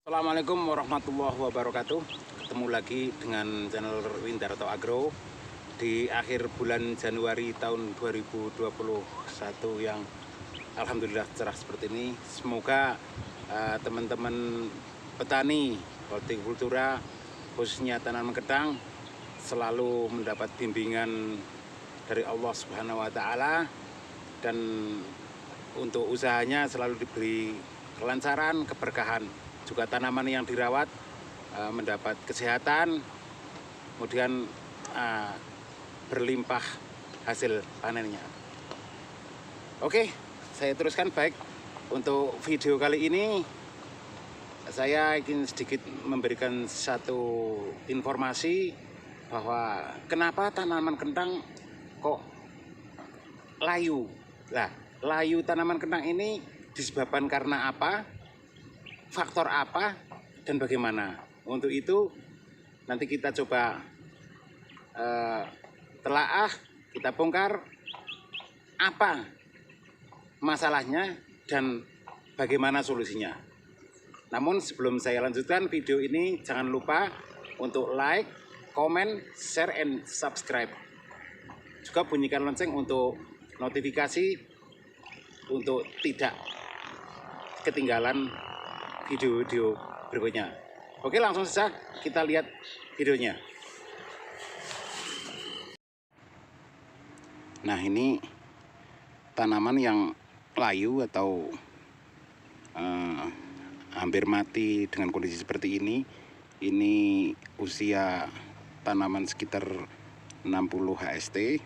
Assalamualaikum warahmatullahi wabarakatuh. Ketemu lagi dengan channel Windarto Agro di akhir bulan Januari tahun 2021 yang alhamdulillah cerah seperti ini. Semoga teman-teman petani hortikultura khususnya tanaman gedang selalu mendapat bimbingan dari Allah Subhanahu wa taala, dan untuk usahanya selalu diberi kelancaran, keberkahan. Juga tanaman yang dirawat mendapat kesehatan, kemudian berlimpah hasil panennya. Oke, saya teruskan. Baik, untuk video kali ini saya ingin sedikit memberikan satu informasi bahwa kenapa tanaman kentang kok layu. Nah, layu tanaman kentang ini disebabkan karena apa? Faktor apa dan bagaimana? Untuk itu nanti kita coba telaah, kita bongkar apa masalahnya dan bagaimana solusinya. Namun sebelum saya lanjutkan video ini, jangan lupa untuk like, comment, share, and subscribe. Juga bunyikan lonceng untuk notifikasi untuk tidak ketinggalan video-video berikutnya. Oke, langsung saja kita lihat videonya. Nah, ini tanaman yang layu atau hampir mati dengan kondisi seperti ini. Ini usia tanaman sekitar 60 HST.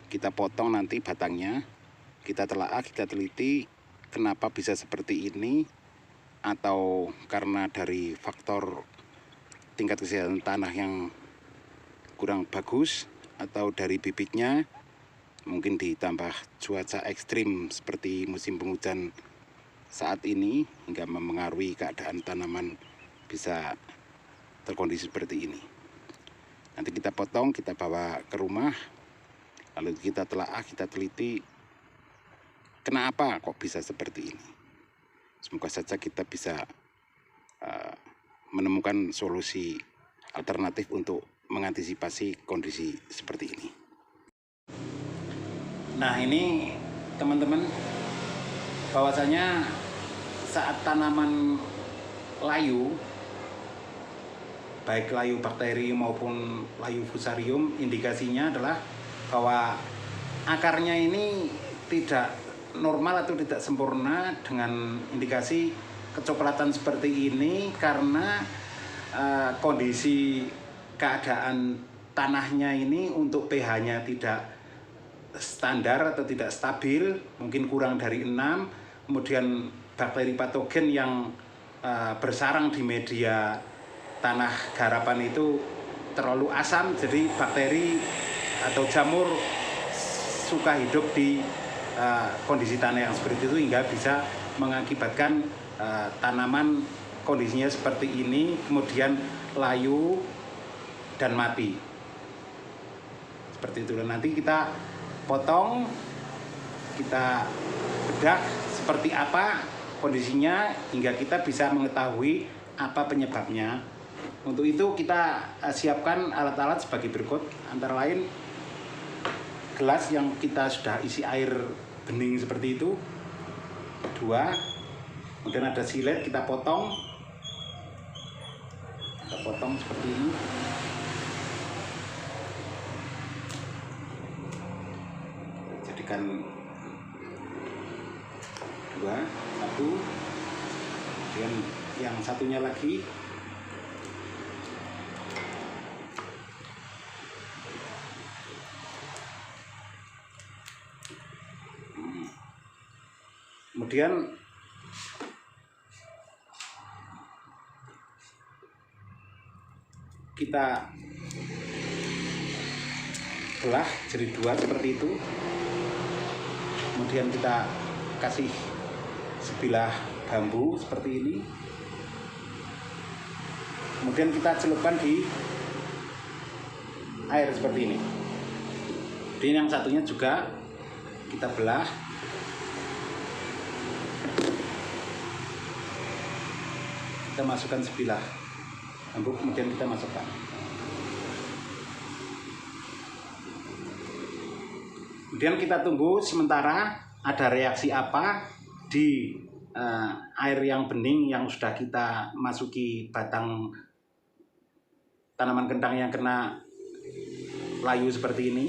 Kita potong nanti batangnya, kita telaah, kita teliti kenapa bisa seperti ini, atau karena dari faktor tingkat kesehatan tanah yang kurang bagus, atau dari bibitnya, mungkin ditambah cuaca ekstrim seperti musim penghujan saat ini hingga memengaruhi keadaan tanaman bisa terkondisi seperti ini. Nanti kita potong, kita bawa ke rumah, lalu kita telaah, kita teliti kenapa kok bisa seperti ini. Semoga saja kita bisa menemukan solusi alternatif untuk mengantisipasi kondisi seperti ini. Nah, ini teman-teman, bahwasanya saat tanaman layu, baik layu bakteri maupun layu fusarium, indikasinya adalah bahwa akarnya ini tidak normal atau tidak sempurna, dengan indikasi kecoklatan seperti ini karena kondisi keadaan tanahnya ini untuk pH-nya tidak standar atau tidak stabil, mungkin kurang dari 6, kemudian bakteri patogen yang bersarang di media tanah garapan itu terlalu asam, jadi bakteri atau jamur suka hidup di kondisi tanah yang seperti itu hingga bisa mengakibatkan tanaman kondisinya seperti ini, kemudian layu dan mati seperti itu. Dan nanti kita potong, kita bedah seperti apa kondisinya hingga kita bisa mengetahui apa penyebabnya. Untuk itu kita siapkan alat-alat sebagai berikut, antara lain gelas yang kita sudah isi air bening seperti itu 2, kemudian ada silet, kita potong seperti ini. Jadikan 2, 1, kemudian yang satunya lagi. Kemudian kita belah jadi 2 seperti itu. Kemudian kita kasih sebilah bambu seperti ini. Kemudian kita celupkan di air seperti ini. Jadi yang satunya juga kita belah. kita masukkan sebilah bambu, kemudian kita masukkan. Kemudian kita tunggu sementara ada reaksi apa di air yang bening yang sudah kita masuki batang tanaman kentang yang kena layu seperti ini.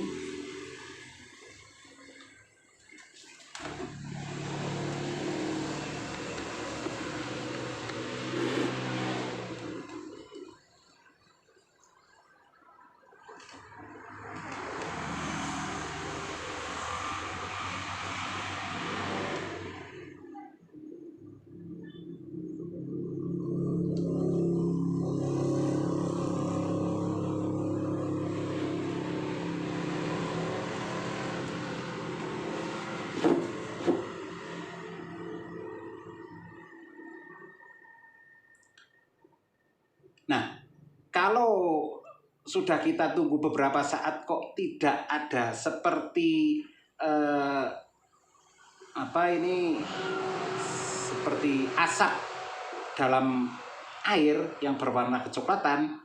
Nah, kalau sudah kita tunggu beberapa saat kok tidak ada seperti seperti asap dalam air yang berwarna kecoklatan,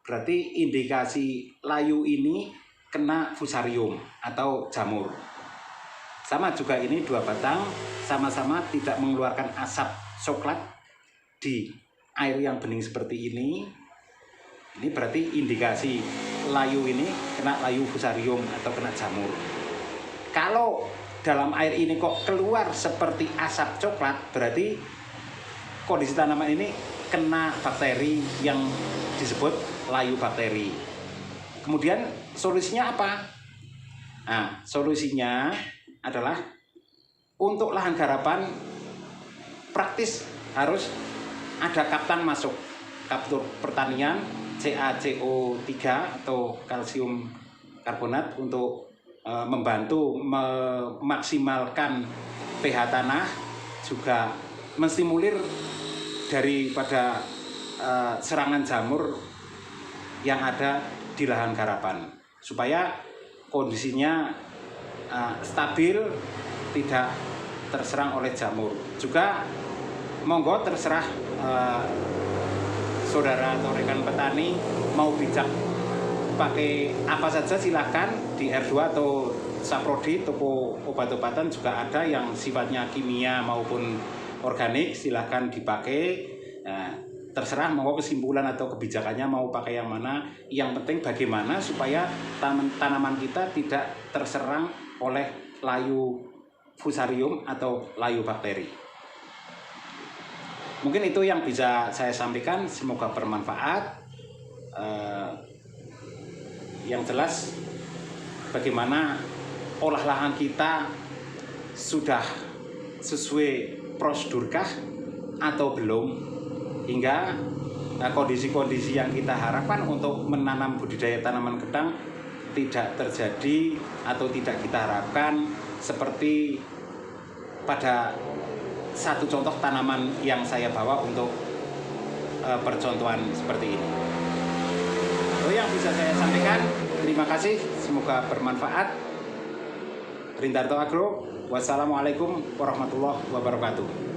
berarti indikasi layu ini kena fusarium atau jamur. Sama juga ini 2 batang sama-sama tidak mengeluarkan asap coklat di air yang bening seperti ini berarti indikasi layu ini kena layu fusarium atau kena jamur. Kalau dalam air ini kok keluar seperti asap coklat, berarti kondisi tanaman ini kena bakteri yang disebut layu bakteri. Kemudian solusinya apa? Nah, solusinya adalah untuk lahan garapan praktis harus ada kaptan masuk, kaptur pertanian CaCO3 atau kalsium karbonat untuk membantu memaksimalkan pH tanah, juga menstimulir daripada serangan jamur yang ada di lahan garapan supaya kondisinya stabil, tidak terserang oleh jamur. Juga monggo terserah saudara atau rekan petani mau bijak pakai apa saja silahkan. Di R2 atau Saprodi, toko obat-obatan juga ada yang sifatnya kimia maupun organik, silahkan dipakai. Terserah mau kesimpulan atau kebijakannya mau pakai yang mana. Yang penting bagaimana supaya tanaman kita tidak terserang oleh layu fusarium atau layu bakteri. Mungkin itu yang bisa saya sampaikan, semoga bermanfaat. Yang jelas bagaimana olah lahan kita sudah sesuai prosedurkah atau belum, hingga kondisi-kondisi yang kita harapkan untuk menanam budidaya tanaman kentang tidak terjadi atau tidak kita harapkan, seperti pada satu contoh tanaman yang saya bawa untuk percontohan seperti ini. Itu yang bisa saya sampaikan. Terima kasih, semoga bermanfaat. Rindarto Agro, wassalamualaikum warahmatullahi wabarakatuh.